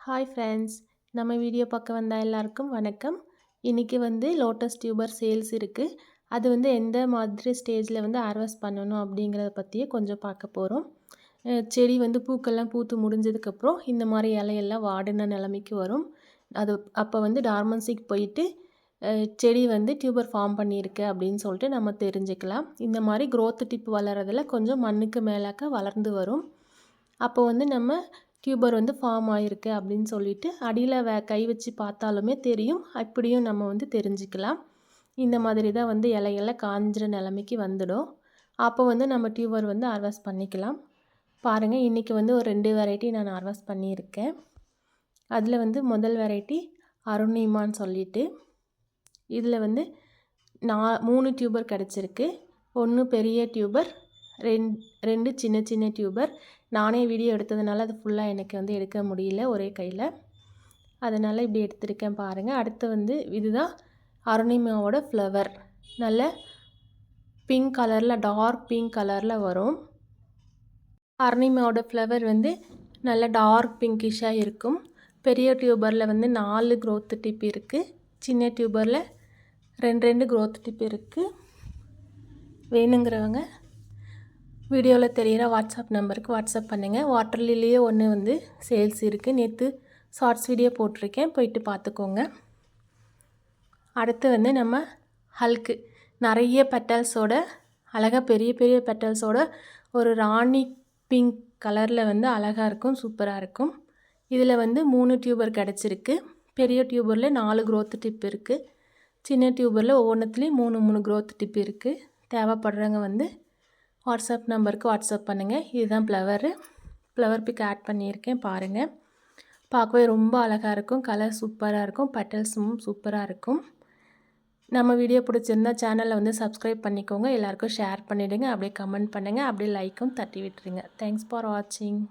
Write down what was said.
Hi friends, நம்ம video பார்க்க வந்த எல்லாருக்கும் வணக்கம். இன்றைக்கி லோட்டஸ் டியூபர் சேல்ஸ் இருக்குது. அது எந்த மாதிரி ஸ்டேஜில் ஹார்வெஸ்ட் பண்ணணும் அப்படிங்கிறத பற்றியே கொஞ்சம் பார்க்க போகிறோம். செடி பூக்கெல்லாம் பூத்து முடிஞ்சதுக்கப்புறம் இந்த மாதிரி இலையெல்லாம் வாடின நிலைமைக்கு வரும். அது அப்போ டார்மன்சிக்கு போயிட்டு செடி டியூபர் ஃபார்ம் பண்ணியிருக்கு அப்படின்னு சொல்லிட்டு நம்ம தெரிஞ்சுக்கலாம். இந்த மாதிரி growth டிப் வளர்கிறதுல கொஞ்சம் மண்ணுக்கு மேலாக்க வளர்ந்து வரும். அப்போ நம்ம டியூபர் ஃபார்ம் ஆகிருக்கு அப்படின்னு சொல்லிட்டு அடியில் கை வச்சு பார்த்தாலுமே தெரியும். அப்படியும் நம்ம தெரிஞ்சுக்கலாம். இந்த மாதிரி தான் இலையெல்லாம் காஞ்சிற நிலைமைக்கு வந்துடும். அப்போ நம்ம டியூபர் ஹார்வெஸ்ட் பண்ணிக்கலாம். பாருங்கள், இன்றைக்கி ஒரு 2 வெரைட்டி நான் ஹார்வெஸ்ட் பண்ணியிருக்கேன். அதில் முதல் வெரைட்டி அருணிமான்னு சொல்லிட்டு இதில் 3 டியூபர் கிடச்சிருக்கு. 1 பெரிய டியூபர், 2 சின்ன சின்ன டியூபர். நானே வீடியோ எடுத்ததுனால அது ஃபுல்லாக எனக்கு எடுக்க முடியல ஒரே கையில். அதனால் இப்படி எடுத்திருக்கேன் பாருங்கள். அடுத்து இதுதான் அருணிமாவோட ஃப்ளவர். நல்ல பிங்க் கலரில், டார்க் பிங்க் கலரில் வரும். அருணிமாவோட ஃப்ளவர் நல்ல டார்க் பிங்கிஷாக இருக்கும். பெரிய டியூபரில் 4 growth டிப் இருக்குது. சின்ன டியூபரில் 2 growth டிப் இருக்குது. வேணுங்கிறவங்க வீடியோவில் தெரிகிற வாட்ஸ்அப் நம்பருக்கு வாட்ஸ்அப் பண்ணுங்கள். வாட்டர் லில்லியே ஒன்று சேல்ஸ் இருக்குது. நேற்று ஷார்ட்ஸ் வீடியோ போட்டிருக்கேன், போயிட்டு பார்த்துக்கோங்க. அடுத்து நம்ம ஹல்க்கு நிறைய பெட்டல்ஸோட, அழகாக பெரிய பெரிய பெட்டல்ஸோட ஒரு ராணி பிங்க் கலரில் அழகாக இருக்கும், சூப்பராக இருக்கும். இதில் 3 டியூபர் கிடச்சிருக்கு. பெரிய டியூபரில் 4 growth டிப் இருக்குது. சின்ன டியூபரில் ஒவ்வொன்றுத்துலேயும் 3 growth டிப் இருக்குது. தேவைப்படுறவங்க வாட்ஸ்அப் நம்பருக்கு வாட்ஸ்அப் பண்ணுங்கள். இதுதான் ஃப்ளவர் பிக் ஆட் பண்ணியிருக்கேன் பாருங்கள். பார்க்கவே ரொம்ப அழகாக இருக்கும். கலர் சூப்பராக இருக்கும். பெட்டல்ஸும் சூப்பராக இருக்கும். நம்ம வீடியோ பிடிச்சிருந்தா சேனலை சப்ஸ்கிரைப் பண்ணிக்கோங்க. எல்லாருக்கும் ஷேர் பண்ணிவிடுங்க. அப்படியே கமெண்ட் பண்ணுங்கள். அப்படியே லைக்கும் தட்டி விட்டுருங்க. தேங்க்ஸ் ஃபார் வாட்சிங்.